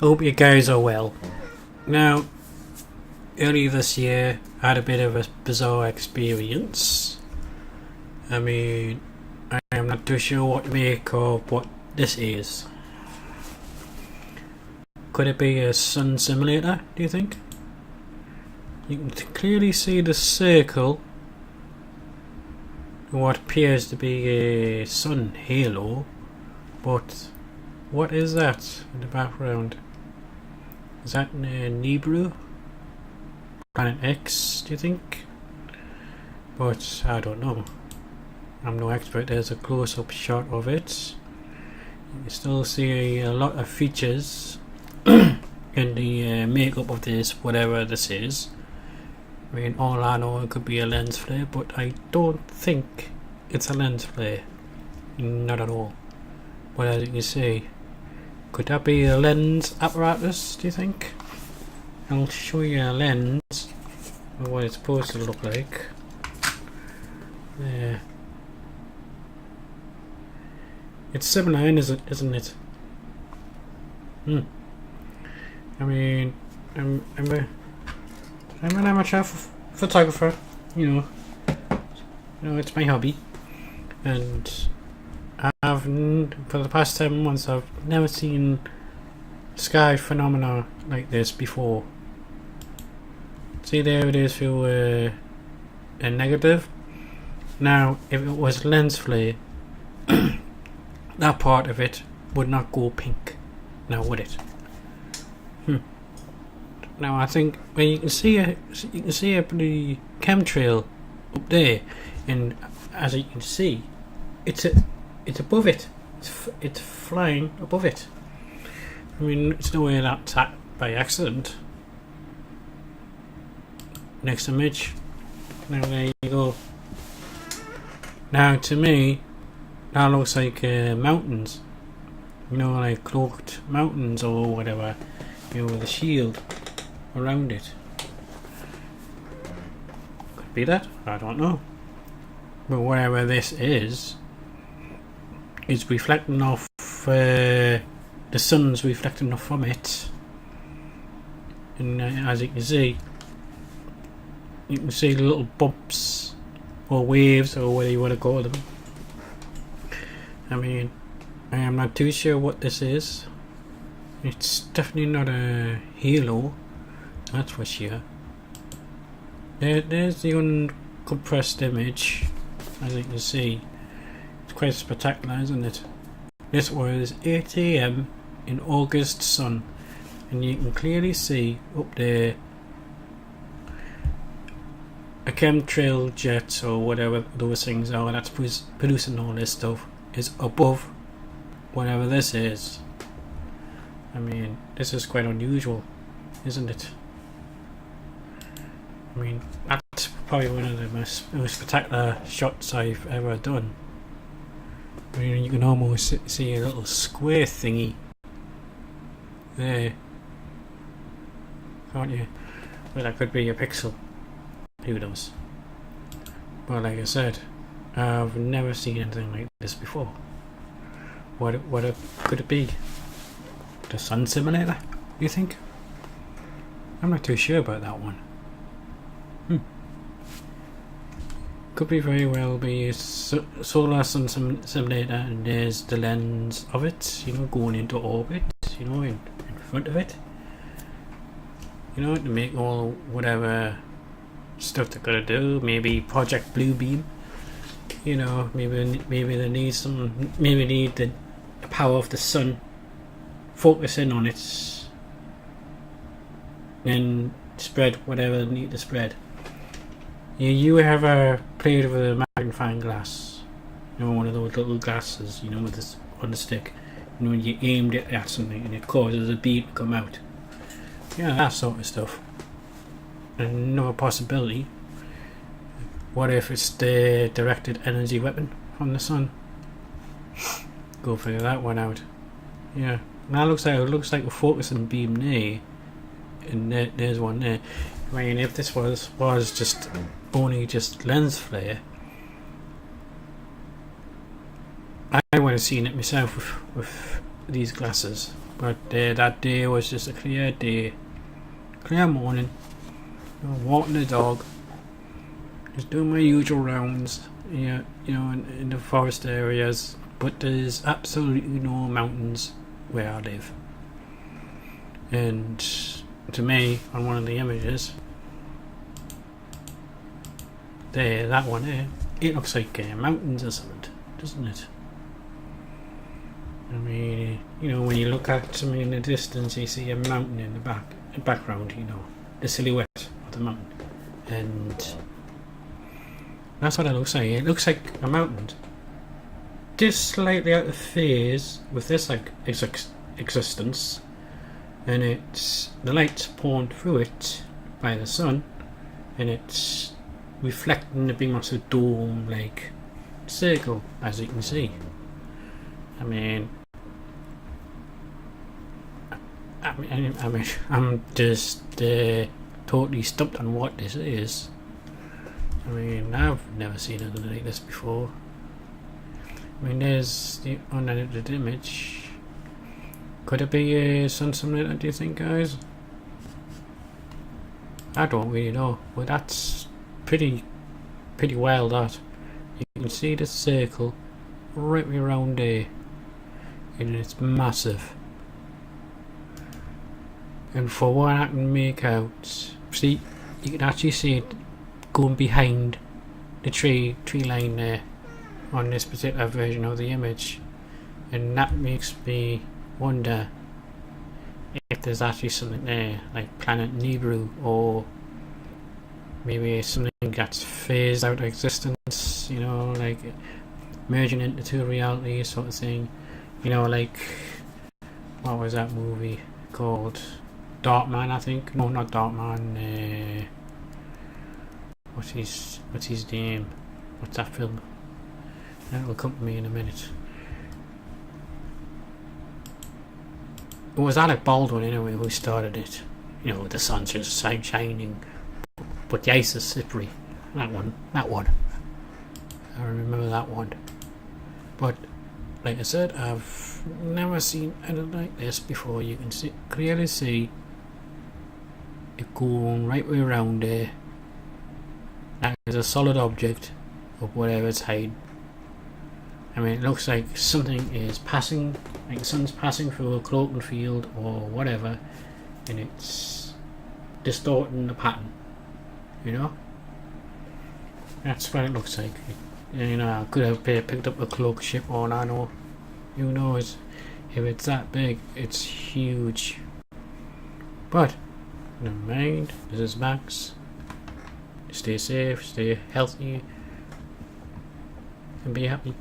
Hope you guys are well. Now, earlier this year, I had a bit of a bizarre experience. I mean, I am not too sure what to make of what this is. Could it be a sun simulator, do you think? You can clearly see the circle, what appears to be a sun halo, but what is that in the background? Is that Nibiru? Planet X, do you think? But I don't know. I'm no expert. There's a close-up shot of it. You can still see a lot of features in the makeup of this, whatever this is. I mean, all I know, it could be a lens flare, but I don't think it's a lens flare. Not at all. But as you can see, could that be a lens apparatus, do you think? I'll show you a lens of what it's supposed to look like. There. It's similar, isn't it? I mean, I'm an amateur photographer, you know, it's my hobby, and I've for the past 7 months I've never seen sky phenomena like this before. See, there it is through a negative. Now, if it was lens flare, that part of it would not go pink. Now, would it? Now, I think when you can see the chemtrail up there, and as you can see, it's above it. It's flying above it. I mean, it's no way that's by accident. Next image. Now there you go. Now to me, that looks like mountains. You know, like cloaked mountains or whatever. You know, with a shield around it. Could be that. I don't know. But whatever this is reflecting off. The sun's reflecting off from it, and as you can see little bumps or waves or whatever you want to call them. I mean, I am not too sure what this is. It's definitely not a halo, that's for sure. There's the uncompressed image. As you can see, it's quite spectacular, isn't it? This was 8 AM in August sun, and you can clearly see up there a chemtrail jet or whatever those things are that's producing all this stuff is above whatever this is. I mean, this is quite unusual, isn't it? I mean, that's probably one of the most spectacular shots I've ever done. I mean, you can almost see a little square thingy there, can't you? Well, that could be a pixel, who knows? But like I said, I've never seen anything like this before. What could it be? The sun simulator, you think? I'm not too sure about that one. Could be very well be a solar sun simulator, and there's the lens of it, you know, going into orbit, you know, in front of it, you know, to make all whatever stuff they're gonna do. Maybe Project Blue Beam, you know, maybe they need the power of the sun focusing on it and spread whatever they need to spread. You ever played with a magnifying glass? You know, one of those little glasses, you know, with this on the stick. You know, when you aimed it at something and it causes a beam to come out. Yeah, that sort of stuff. Another possibility. What if it's the directed energy weapon from the sun? Go figure that one out. Yeah, that looks like a focusing beam there, and there's one there. I mean, if this was just only just lens flare, I would have seen it myself with these glasses, But that day was just a clear day, clear morning. Walking the dog, just doing my usual rounds. Yeah, in the forest areas. But there's absolutely no mountains where I live. And to me, on one of the images, there, that one there, it looks like mountains or something, doesn't it? I mean, when you look at something in the distance, you see a mountain in the background, the silhouette of the mountain. And that's what it looks like. It looks like a mountain. Just slightly out of phase with this existence. And it's the light's pouring through it by the sun. And it's reflecting the big massive dome like circle, as you can see. I mean, I'm just totally stumped on what this is. I mean, I've never seen anything like this before. I mean, there's the unedited image. Could it be something like that, do you think, guys? I don't really know, but that's pretty wild. That you can see the circle right around there, and it's massive. And for what I can make out, see, you can actually see it going behind the tree line there on this particular version of the image, and that makes me wonder if there's actually something there, like planet Nibiru, or maybe something that's phased out of existence, like merging into two realities sort of thing. Like, what was that movie called? Darkman, I think. No, not Darkman. What's his name? What's that film? That'll come to me in a minute. It was Alec Baldwin anyway who started it. The sun's just shining, but the ice is slippery. That one. I remember that one. But like I said, I've never seen anything like this before. You can clearly see it going right way around there. That is a solid object of whatever it's hiding. I mean, it looks like something is passing, like the sun's passing through a cloaking field or whatever, and it's distorting the pattern. That's what it looks like. I could have picked up a cloak ship on, I know. Who knows? If it's that big, it's huge. But never mind. This is Max. Stay safe, stay healthy, and be happy.